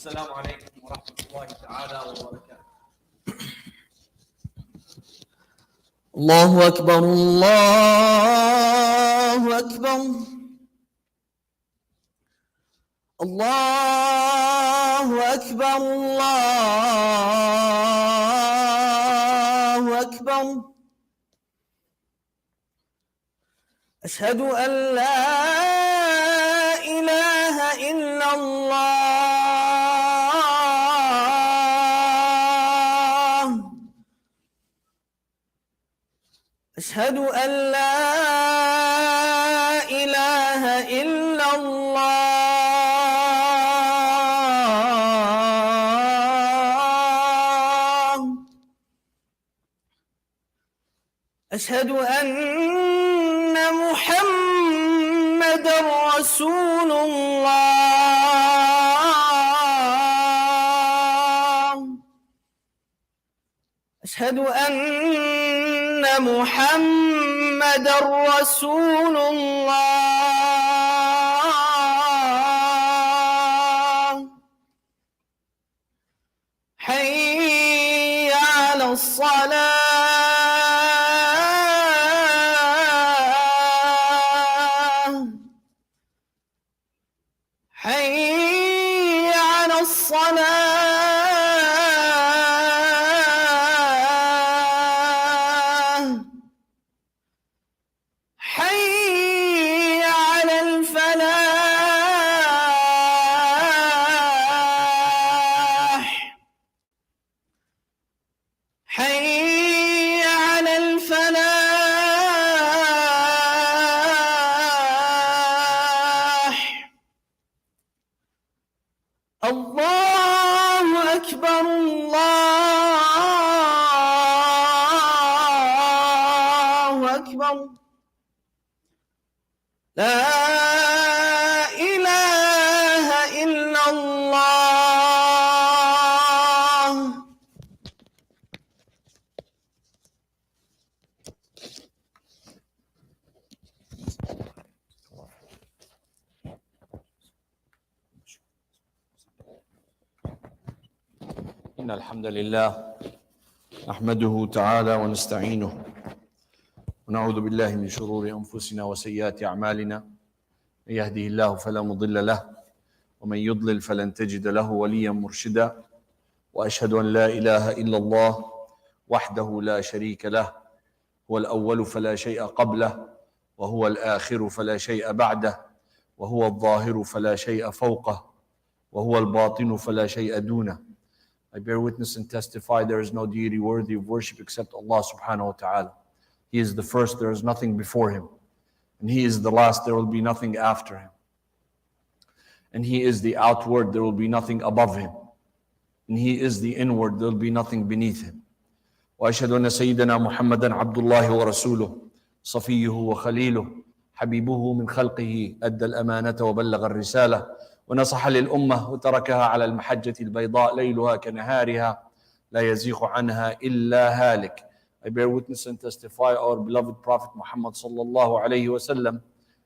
السلام عليكم ورحمة الله تعالى وبركاته. الله أكبر الله أكبر الله أكبر الله أكبر. أشهد أن لا إله إلا الله. أشهد أن لا إله إلا الله. أشهد أن محمدًا رسول الله. أشهد أن محمدًا رسول الله. حي على الصلاة. حي على الصلاة. حي على الفلاح. حي على الفلاح. الله أكبر الله أكبر. لا إله إلا الله. إن الحمد لله نحمده تعالى ونستعينه ونعوذ بالله من شرور أنفسنا وسيئات أعمالنا. من يهده الله فلا مضل له ومن يضلل فلن تجد له وليا مرشدا. وأشهد أن لا إله إلا الله وحده لا شريك له، هو الأول فلا شيء قبله، وهو الآخر فلا شيء بعده، وهو الظاهر فلا شيء فوقه، وهو الباطن فلا شيء دونه. I bear witness and testify there is no deity worthy of worship except Allah subhanahu wa ta'ala. He is the first, there is nothing before him. And He is the last, there will be nothing after him. And He is the outward, there will be nothing above him. And He is the inward, there will be nothing beneath him. وأشهد أن سيدنا محمدا عبد الله ورسوله صفيه وخليله حبيبه من خلقه أدى الأمانة وبلغ الرسالة ونصح للأمة وتركها على المحجة البيضاء ليلها كنهارها لا يزيغ عنها إلا هالك. I bear witness and testify our beloved Prophet Muhammad sallallahu alayhi wa sallam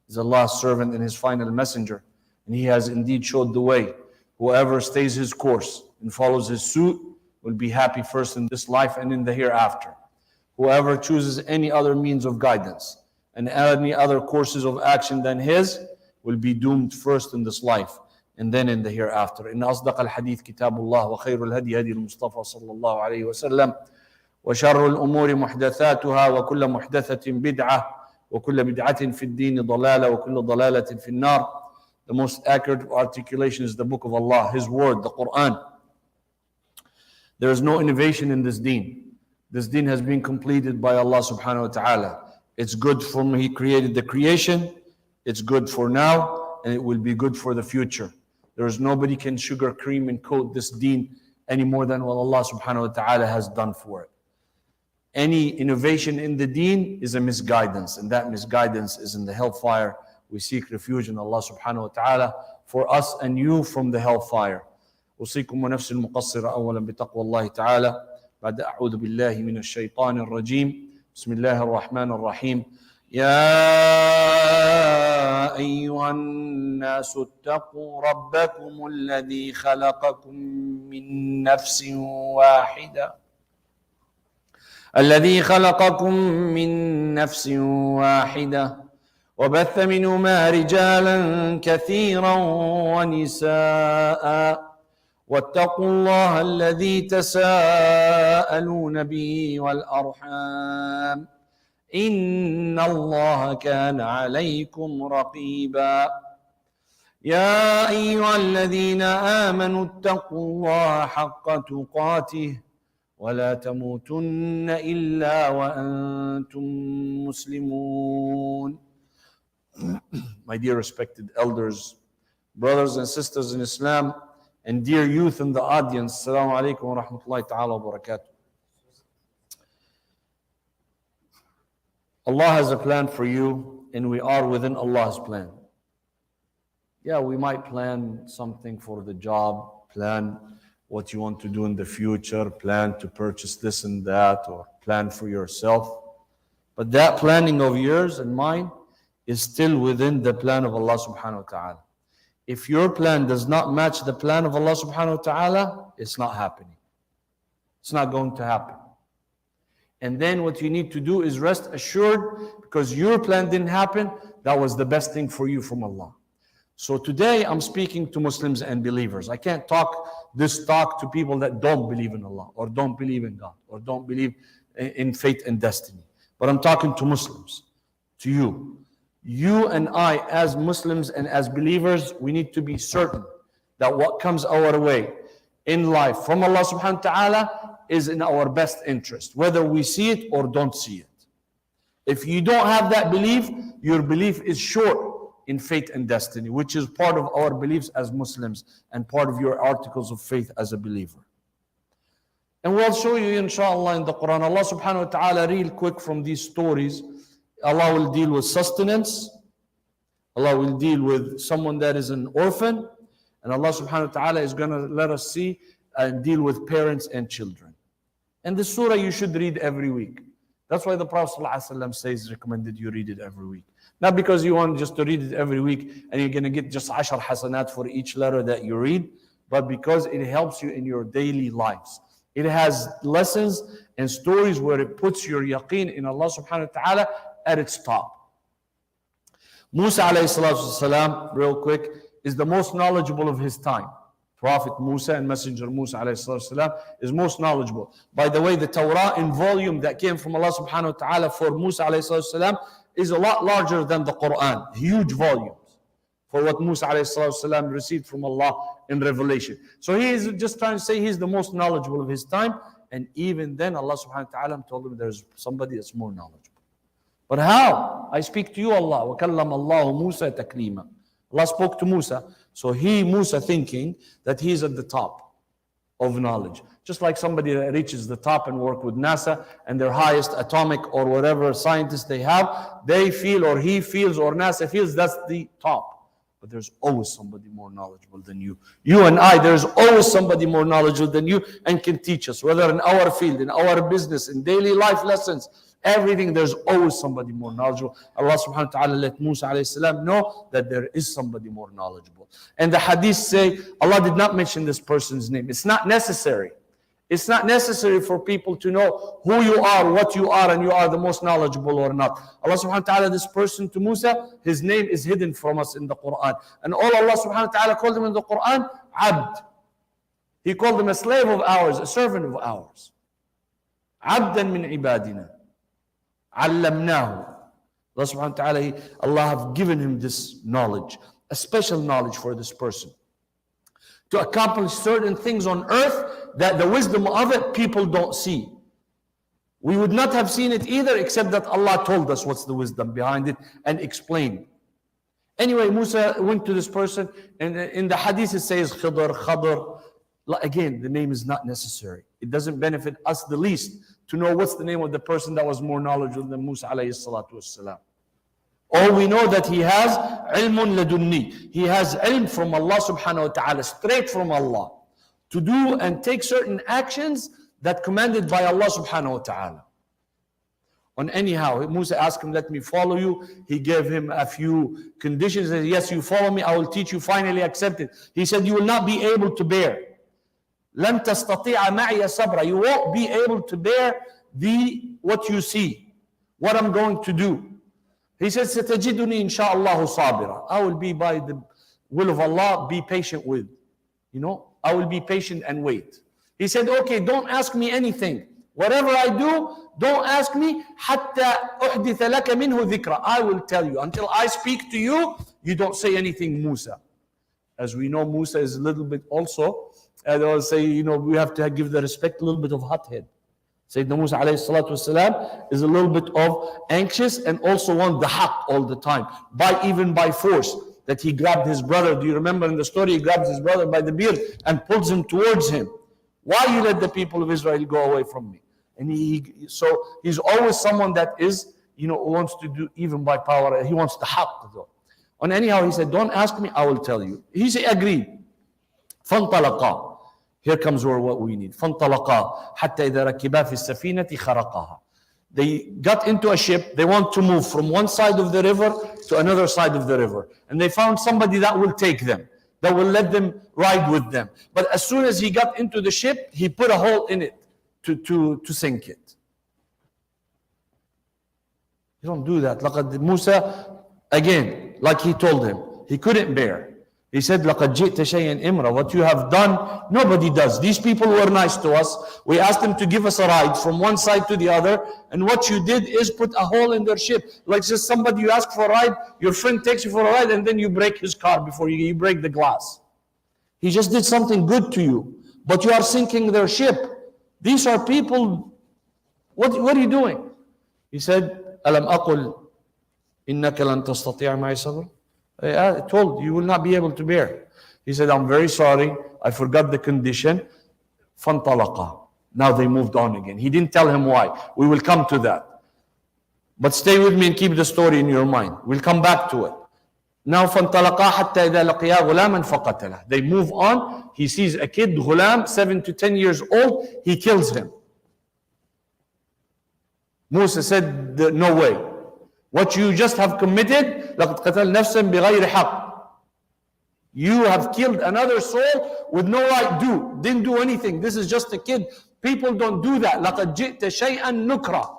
is Allah's servant and His final messenger, and he has indeed showed the way. Whoever stays his course and follows his suit will be happy first in this life and in the hereafter. Whoever chooses any other means of guidance and any other courses of action than his will be doomed first in this life and then in the hereafter. إن أصدق الحديث كتاب الله وخير الهدي هدي المصطفى صلى الله عليه وسلم وشر الأمور محدثاتها وكل محدثة بدعة وكل بدعة في الدين ضلالة وكل ضلالة في النار. The most accurate articulation is the book of Allah, His word, the Quran. There is no innovation in this deen. This deen has been completed by Allah subhanahu wa ta'ala. It's good from He created the creation, it's good for now, and it will be good for the future. There is nobody can sugar cream and coat this deen any more than what Allah subhanahu wa ta'ala has done for it. Any innovation in the deen is a misguidance, and that misguidance is in the hellfire. We seek refuge in Allah subhanahu wa ta'ala for us and you from the hellfire. أوصيكم ونفسي المقصرة أولا بتقوى الله تعالى بعد أعوذ بالله من الشيطان الرجيم. بسم الله الرحمن الرحيم. يا يا أيها الناس اتقوا ربكم الذي خلقكم من نفس واحدة وبث منهما رجالا كثيرا ونساء واتقوا الله الذي تساءلون به والأرحام إن الله كان عليكم رقيبا يا أيها الذين آمنوا اتقوا الله حق تقاته ولا تموتن إلا وأنتم مسلمون. My dear respected elders, brothers and sisters in Islam, and dear youth in the audience, Assalamu alaikum wa rahmatullahi ta'ala wa barakatuh. Allah has a plan for you, and we are within Allah's plan. Yeah, we might plan something for the job, plan what you want to do in the future, plan to purchase this and that, or plan for yourself. But that planning of yours and mine is still within the plan of Allah subhanahu wa ta'ala. If your plan does not match the plan of Allah subhanahu wa ta'ala, it's not happening. It's not going to happen. And then what you need to do is rest assured, because your plan didn't happen, that was the best thing for you from Allah. So today I'm speaking to Muslims and believers. I can't talk this talk to people that don't believe in Allah, or don't believe in God, or don't believe in fate and destiny. But I'm talking to Muslims, to you. You and I, as Muslims and as believers, we need to be certain that what comes our way in life from Allah subhanahu wa ta'ala is in our best interest, whether we see it or don't see it. If you don't have that belief, your belief is short in fate and destiny, which is part of our beliefs as Muslims and part of your articles of faith as a believer. And we'll show you inshallah in the Quran, Allah subhanahu wa ta'ala, real quick from these stories, Allah will deal with sustenance, Allah will deal with someone that is an orphan, and Allah subhanahu wa ta'ala is going to let us see and deal with parents and children. And this surah you should read every week. That's why the Prophet ﷺ says recommended you read it every week. Not because you want just to read it every week and you're going to get just 10 hasanat for each letter that you read, but because it helps you in your daily lives. It has lessons and stories where it puts your yaqeen in Allah subhanahu wa ta'ala at its top. Musa alayhi salatu wasalam, real quick, is the most knowledgeable of his time. Prophet Musa and Messenger Musa alayhi salatu wasalam is most knowledgeable. By the way, the Torah in volume that came from Allah subhanahu wa ta'ala for Musa alayhi salatu wasalam is a lot larger than the Quran. Huge volumes for what Musa alayhi salatu wasalam received from Allah in revelation. So he is just trying to say he's the most knowledgeable of his time. And even then Allah subhanahu wa ta'ala told him there's somebody that's more knowledgeable. But how? I speak to you, Allah. وَكَلَّمَ اللَّهُ مُوسَى تَكْلِيمًا. Allah spoke to Musa. So Musa thinking that he's at the top of knowledge. Just like somebody that reaches the top and work with NASA and their highest atomic or whatever scientists they have, they feel or he feels or NASA feels that's the top. But there's always somebody more knowledgeable than you. You and I, there's always somebody more knowledgeable than you and can teach us, whether in our field, in our business, in daily life lessons, everything, there's always somebody more knowledgeable. Allah subhanahu wa ta'ala let Musa alayhi salam know that there is somebody more knowledgeable. And the hadith say, Allah did not mention this person's name. It's not necessary. It's not necessary for people to know who you are, what you are, and you are the most knowledgeable or not. Allah subhanahu wa ta'ala, this person to Musa, his name is hidden from us in the Quran. And all Allah subhanahu wa ta'ala called him in the Quran, Abd. He called him a slave of ours, a servant of ours. Abdan min ibadina. Allamnahu. Allah subhanahu wa ta'ala, Allah have given him this knowledge, a special knowledge for this person, to accomplish certain things on earth that the wisdom of it people don't see. We would not have seen it either, except that Allah told us what's the wisdom behind it and explained. Anyway, Musa went to this person, and in the hadith it says Khadr. Again, the name is not necessary. It doesn't benefit us the least to know what's the name of the person that was more knowledgeable than Musa alayhi salatu wassalam. All we know that he has ilmun ladunni. He has ilm from Allah subhanahu wa ta'ala, straight from Allah, to do and take certain actions that commanded by Allah subhanahu wa ta'ala. On anyhow, Musa asked him, let me follow you. He gave him a few conditions. He said, yes, you follow me, I will teach you. Finally accepted. He said, you will not be able to bear. لن تستطيع معي صبرا. You won't be able to bear what you see, what I'm going to do. He said, ستجدني إن شاء الله صابرا. I will be, by the will of Allah, be patient with. I will be patient and wait. He said, okay, don't ask me anything. Whatever I do, don't ask me. حتى أحدث لك منه ذكرى. I will tell you. Until I speak to you, you don't say anything, Musa. As we know, Musa is a little bit also, and I will say, we have to give the respect, a little bit of hothead. Sayyidina Musa alayhi salatu wasalam is a little bit of anxious and also want the haqq all the time, even by force. That he grabbed his brother. Do you remember in the story? He grabs his brother by the beard and pulls him towards him. Why you let the people of Israel go away from me? And so he's always someone that is, wants to do even by power. He wants the haqq though. And anyhow, he said, don't ask me, I will tell you. He said, agreed. فانطلقا. Here comes what we need. فانطلقا حتى إذا ركبا في السفينة خرقها. They got into a ship. They want to move from one side of the river to another side of the river. And they found somebody that will take them, that will let them ride with them. But as soon as he got into the ship, he put a hole in it to sink it. You don't do that. لقد Musa, again, like he told him, he couldn't bear. He said, لَقَدْ جِئْتَ شَيْئًا إِمْرًا. What you have done, nobody does. These people were nice to us. We asked them to give us a ride from one side to the other. And what you did is put a hole in their ship. Like just somebody you ask for a ride, your friend takes you for a ride, and then you break his car before you break the glass. He just did something good to you. But you are sinking their ship. These are people, what are you doing? He said, أَلَمْ أَقُلْ إِنَّكَ لَن تَسْتَطِيعَ مَعِي صَبْرًا. I told you will not be able to bear. He said, I'm very sorry. I forgot the condition. فَانْطَلَقَا. Now they moved on again. He didn't tell him why. We will come to that. But stay with me and keep the story in your mind. We'll come back to it. Now فَانْطَلَقَا حَتَّى إِذَا لَقِيَا غُلَامًا فَقَتَلَهُ. They move on. He sees a kid, ghulam, 7 to 10 years old. He kills him. Musa said, no way. What you just have committed, لَقَدْ قَتَلْ نَفْسًا بِغَيْرِ حَقٍّ. You have killed another soul with no right do. Didn't do anything. This is just a kid. People don't do that. لَقَدْ جِئْتَ شَيْئًا نُكْرًا.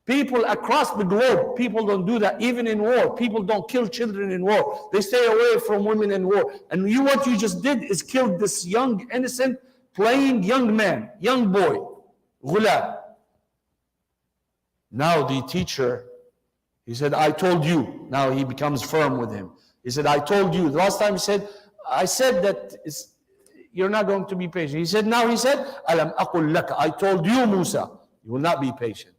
People across the globe, people don't do that. Even in war, people don't kill children in war. They stay away from women in war. And what you just did is killed this young, innocent, playing young man, young boy, ghulam. Now the teacher, he said, I told you. Now he becomes firm with him. He said, I told you. The last time he said, I said that you're not going to be patient. He said, Alam aqul laka. I told you, Musa, you will not be patient.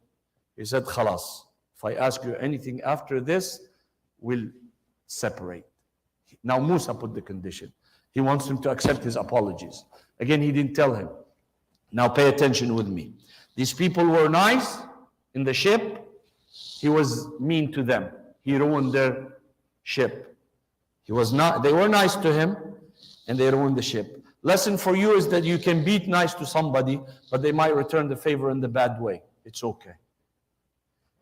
He said, Khalas. If I ask you anything after this, we'll separate. Now Musa put the condition. He wants him to accept his apologies. Again, he didn't tell him. Now pay attention with me. These people were nice in the ship. He was mean to them. He ruined their ship. They were nice to him and they ruined the ship. Lesson for you is that you can be nice to somebody, but they might return the favor in the bad way. It's okay.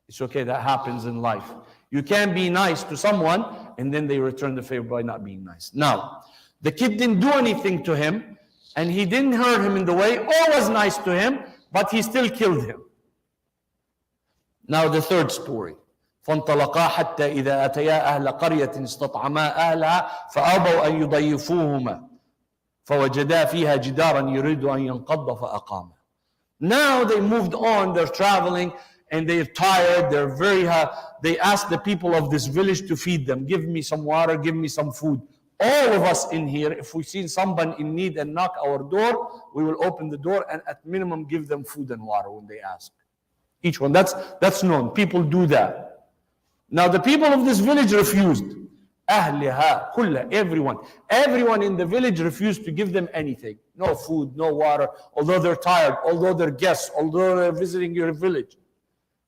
It's okay. That happens in life. You can be nice to someone and then they return the favor by not being nice. Now, the kid didn't do anything to him and he didn't hurt him in the way, or was nice to him, but he still killed him. Now the third story. فانطلقا حتى إذا أتيا أهل قرية استطعما أهلها فأبوا أن يضيفوهما فوجدا فيها جدارا يريد أن ينقض فأقام. Now they moved on, they're traveling and they're tired, they asked the people of this village to feed them. Give me some water, give me some food. All of us in here, if we see someone in need and knock our door, we will open the door and at minimum give them food and water when they ask. Each one, that's known. People do that. Now the people of this village refused. أهلها كلها, everyone in the village refused to give them anything. No food, no water, although they're tired, although they're guests, although they're visiting your village.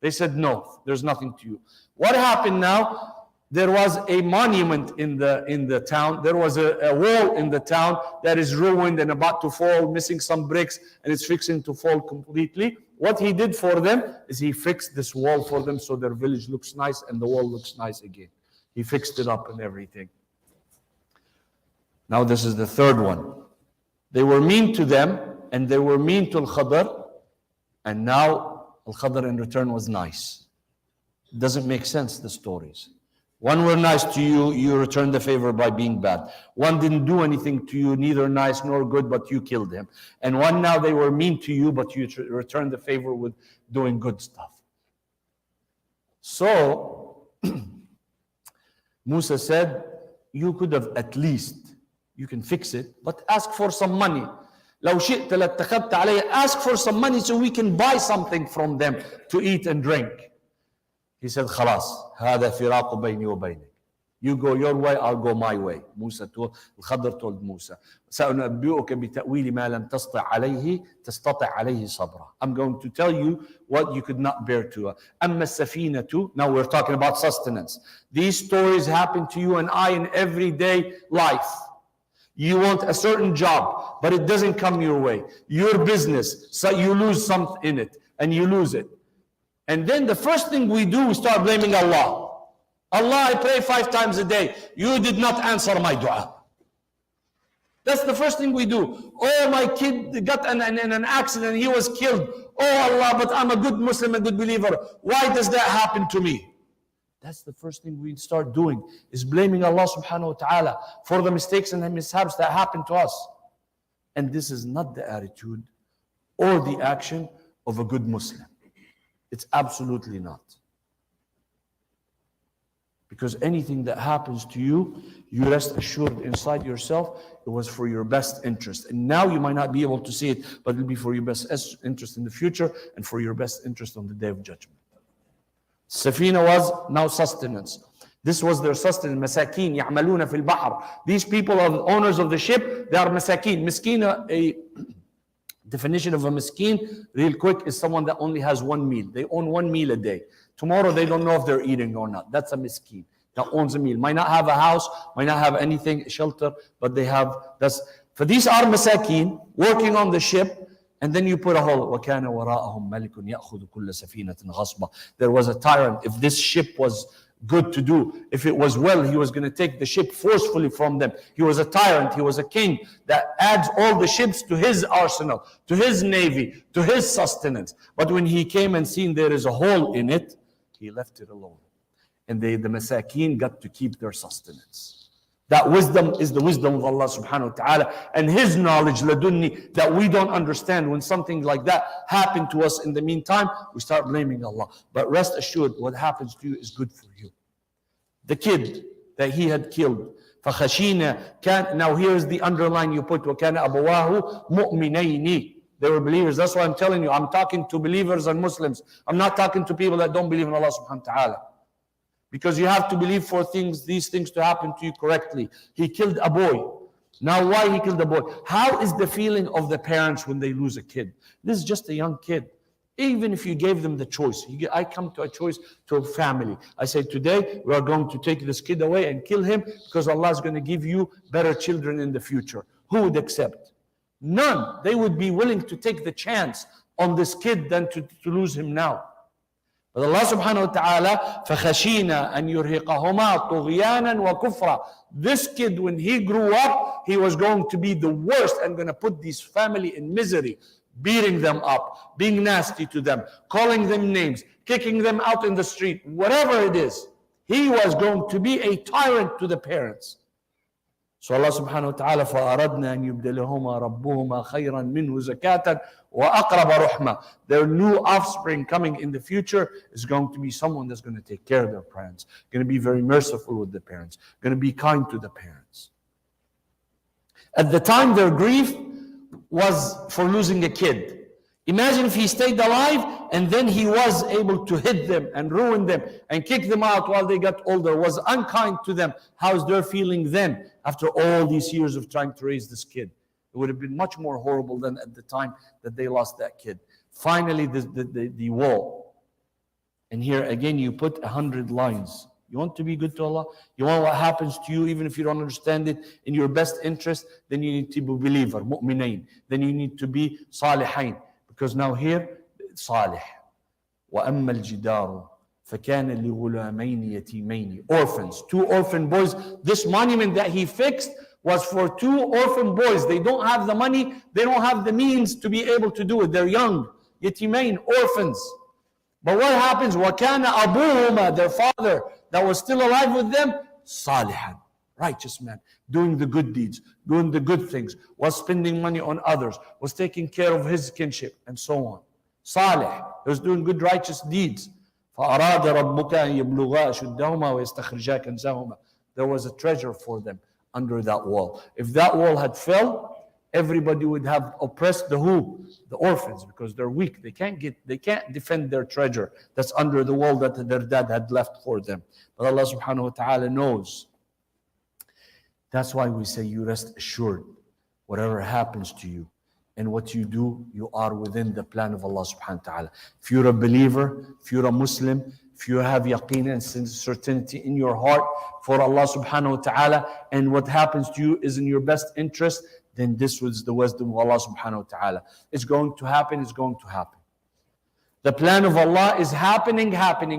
They said, no, there's nothing to you. What happened now? There was a monument in the town. There was a wall in the town that is ruined and about to fall, missing some bricks, and it's fixing to fall completely. What he did for them is he fixed this wall for them so their village looks nice and the wall looks nice again. He fixed it up and everything. Now this is the third one. They were mean to them and they were mean to Al-Khadr, and now Al-Khadr in return was nice. It doesn't make sense, the stories. One were nice to you, you returned the favor by being bad. One didn't do anything to you, neither nice nor good, but you killed him. And one now they were mean to you, but you returned the favor with doing good stuff. So, Musa said, you could have at least, you can fix it, but ask for some money. لو شئت لاتخذت علي, ask for some money so we can buy something from them to eat and drink. He said, خلاص هذا فراق بيني وبينك. You go your way, I'll go my way. Al-Khadr told Musa, سأنبئك بتأويل ما لم تستطع عليه صبرا. I'm going to tell you what you could not bear to. أما السفينة, now we're talking about sustenance. These stories happen to you and I in everyday life. You want a certain job, but it doesn't come your way. Your business, so you lose something in it, and you lose it. And then the first thing we do, we start blaming Allah. Allah, I pray 5 times a day. You did not answer my dua. That's the first thing we do. Oh, my kid got in an accident, he was killed. Oh Allah, but I'm a good Muslim, a good believer. Why does that happen to me? That's the first thing we start doing, is blaming Allah subhanahu wa ta'ala for the mistakes and the mishaps that happen to us. And this is not the attitude or the action of a good Muslim. It's absolutely not. Because anything that happens to you, you rest assured inside yourself, it was for your best interest. And now you might not be able to see it, but it'll be for your best interest in the future and for your best interest on the Day of Judgment. Safina was now sustenance. This was their sustenance. Masakin يعملون في البحر. These people are the owners of the ship. They are masakin. Miskin, a definition of a miskin, real quick, is someone that only has one meal. They own one meal a day. Tomorrow they don't know if they're eating or not. That's a miskin that owns a meal. Might not have a house, might not have anything, shelter, but they have. For these are masakin working on the ship. And then you put a hole. وَكَانَ وَرَاءَهُمْ مَلِكٌ يَأْخُذُ كُلَّ سَفِينَةٍ غَصْبًا. There was a tyrant. If this ship was good to do, if it was well, he was going to take the ship forcefully from them. He was a tyrant. He was a king that adds all the ships to his arsenal, to his navy, to his sustenance. But when he came and seen there is a hole in it, he left it alone. And the masakin got to keep their sustenance. That wisdom is the wisdom of Allah subhanahu wa ta'ala, and His knowledge, ladunni, that we don't understand. When something like that happened to us in the meantime, we start blaming Allah. But rest assured, what happens to you is good for you. The kid that he had killed, فَخَشِينَا now here's the underline you put, وَكَانَ أَبَوَاهُ مُؤْمِنَيْنِ. They were believers. That's why I'm telling you, I'm talking to believers and Muslims. I'm not talking to people that don't believe in Allah subhanahu wa ta'ala. Because you have to believe for these things to happen to you correctly. He killed a boy. Now why he killed a boy? How is the feeling of the parents when they lose a kid? This is just a young kid. Even if you gave them the choice. I come to a choice to a family. I say today we are going to take this kid away and kill him because Allah is going to give you better children in the future. Who would accept? None. They would be willing to take the chance on this kid than to lose him now. But Allah subhanahu wa ta'ala, فَخَشِينَا أَنْ يُرْهِقَهُمَا طُغْيَانًا وَكُفْرًا. This kid, when he grew up, he was going to be the worst and going to put this family in misery, beating them up, being nasty to them, calling them names, kicking them out in the street, whatever it is. He was going to be a tyrant to the parents. So Allah subhanahu wa ta'ala, فَأَرَدْنَا أَنْ يُبْدِلَهُمَا رَبُّهُمَا خَيْرًا مِنْهُ زَكَاةً وَأَقْرَبَ رُحْمًا. Their new offspring coming in the future is going to be someone that's going to take care of their parents, going to be very merciful with the parents, going to be kind to the parents. At the time, their grief was for losing a kid. Imagine if he stayed alive and then he was able to hit them and ruin them and kick them out while they got older, was unkind to them. How's their feeling then after all these years of trying to raise this kid? It would have been much more horrible than at the time that they lost that kid. Finally, the wall. And here again, you put 100 lines. You want to be good to Allah? You want what happens to you, even if you don't understand it, in your best interest, then you need to be a believer, mu'minain. Then you need to be salihain. Because now here, صالح. وأما الجدار فكان لغلامين يتيمين, orphans, 2 orphan boys. This monument that he fixed was for 2 orphan boys. They don't have the money, they don't have the means to be able to do it. They're young, yatimain, orphans. But what happens? وَكَانَ أَبُوهُمَا, their father that was still alive with them, صالحا, righteous man, doing the good deeds, doing the good things, was spending money on others, was taking care of his kinship, and so on. Salih, he was doing good righteous deeds. فَأَرَادَ رَبُّكَ أَن يَبْلُغَا أَشُدَّهُمَا وَيَسْتَخْرِجَا كَنْزَهُمَا. There was a treasure for them under that wall. If that wall had fell, everybody would have oppressed the who? The orphans, because they're weak. They can't defend their treasure that's under the wall that their dad had left for them. But Allah subhanahu wa ta'ala knows. That's why we say you rest assured, whatever happens to you and what you do, you are within the plan of Allah subhanahu wa ta'ala. If you're a believer, if you're a Muslim, if you have yaqeen and certainty in your heart for Allah subhanahu wa ta'ala, and what happens to you is in your best interest, then this was the wisdom of Allah subhanahu wa ta'ala. It's going to happen, it's going to happen. The plan of Allah is happening,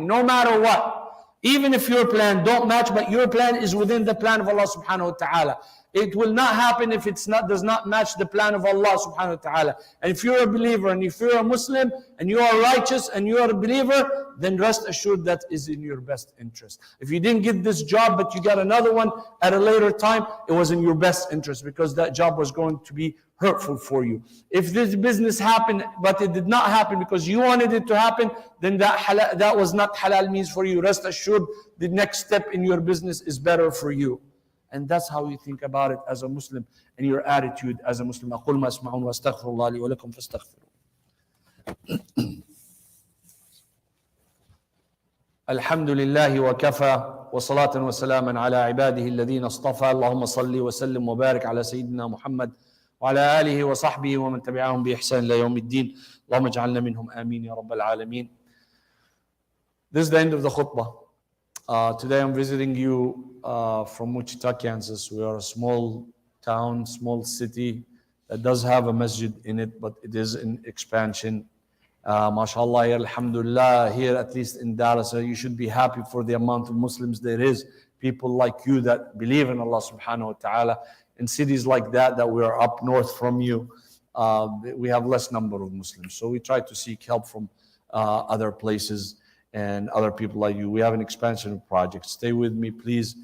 no matter what. Even if your plan don't match, but your plan is within the plan of Allah subhanahu wa ta'ala. It will not happen if does not match the plan of Allah subhanahu wa ta'ala. And if you're a believer and if you're a Muslim and you are righteous and you are a believer, then rest assured that is in your best interest. If you didn't get this job but you got another one at a later time, it was in your best interest because that job was going to be hurtful for you. If this business happened but it did not happen because you wanted it to happen, then that was not halal means for you. Rest assured the next step in your business is better for you. And that's how you think about it as a Muslim and your attitude as a Muslim. أقول ما أسمعون وأستغفر الله لي ولكم فاستغفروا. الحمد لله وكفى وصلاة وسلاما على عباده الذين اصطفى. اللهم صل وسلم وبارك على سيدنا محمد وعلى آله وصحبه ومن تبعهم بإحسان إلى يوم الدين. اللهم اجعلنا منهم آمين يا رب العالمين. This is the end of the khutbah. Today I'm visiting you from Wichita, Kansas. We are a small town, small city that does have a masjid in it, but it is in expansion. MashaAllah, alhamdulillah, here at least in Dallas, you should be happy for the amount of Muslims there is. People like you that believe in Allah subhanahu wa ta'ala. In cities like that we are up north from you, we have less number of Muslims. So we try to seek help from other places and other people like you. We have an expansion project. Stay with me, please,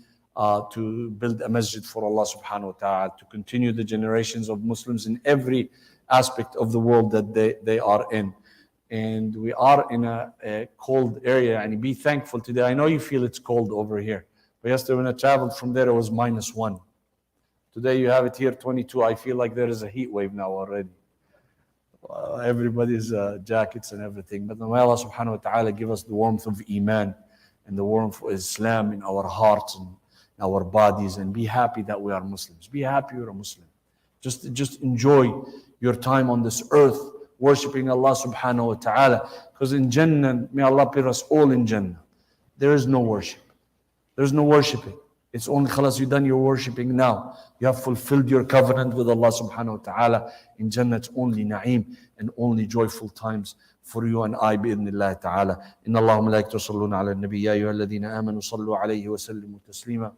to build a masjid for Allah subhanahu wa ta'ala, to continue the generations of Muslims in every aspect of the world that they are in. And we are in a cold area, and be thankful today. I know you feel it's cold over here, but yesterday when I traveled from there, it was -1. Today you have it here, 22. I feel like there is a heat wave now already. Everybody's jackets and everything. But may Allah subhanahu wa ta'ala give us the warmth of Iman and the warmth of Islam in our hearts and in our bodies, and be happy that we are Muslims. Be happy you're a Muslim. Just enjoy your time on this earth, worshipping Allah subhanahu wa ta'ala. Because in Jannah, may Allah put us all in Jannah. There is no worship. There's no worshiping. It's only khalas, you done your worshipping now. You have fulfilled your covenant with Allah subhanahu wa ta'ala. In Jannah, it's only na'im and only joyful times for you and I, bi'idhnillah ta'ala. Inna Allah wa malaikatahu yusalluna ala an-nabi, ya ayyuha alladhina amanu sallu alayhi wa sallimu taslima.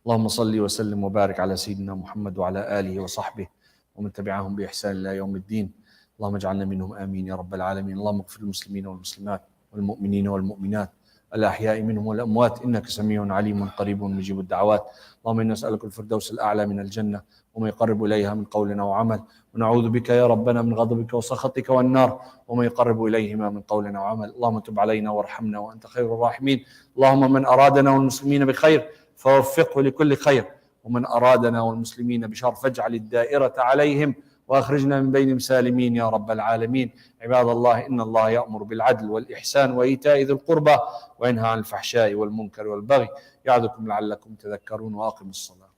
اللهم صل وسلم وبارك على سيدنا محمد وعلى آله وصحبه ومن تبعهم بإحسان إلى يوم الدين. اللهم اجعلنا منهم آمين يا رب العالمين. اللهم اغفر للمسلمين والمسلمات والمؤمنين والمؤمنات الأحياء منهم والأموات إنك سميع عليم قريب مجيب الدعوات. اللهم إنا نسألك الفردوس الأعلى من الجنة وما يقرب إليها من قول أو عمل، ونعوذ بك يا ربنا من غضبك وسخطك والنار وما يقرب إليهما من قول أو عمل. اللهم تب علينا وارحمنا وأنت خير الراحمين. اللهم من أرادنا والمسلمين بخير فوفقه لكل خير، ومن أرادنا والمسلمين بشر فاجعل الدائرة عليهم وأخرجنا من بينهم سالمين يا رب العالمين. عباد الله، إن الله يأمر بالعدل والإحسان وإيتاء ذي القربى وينهى عن الفحشاء والمنكر والبغي يعظكم لعلكم تذكرون. وأقم الصلاة.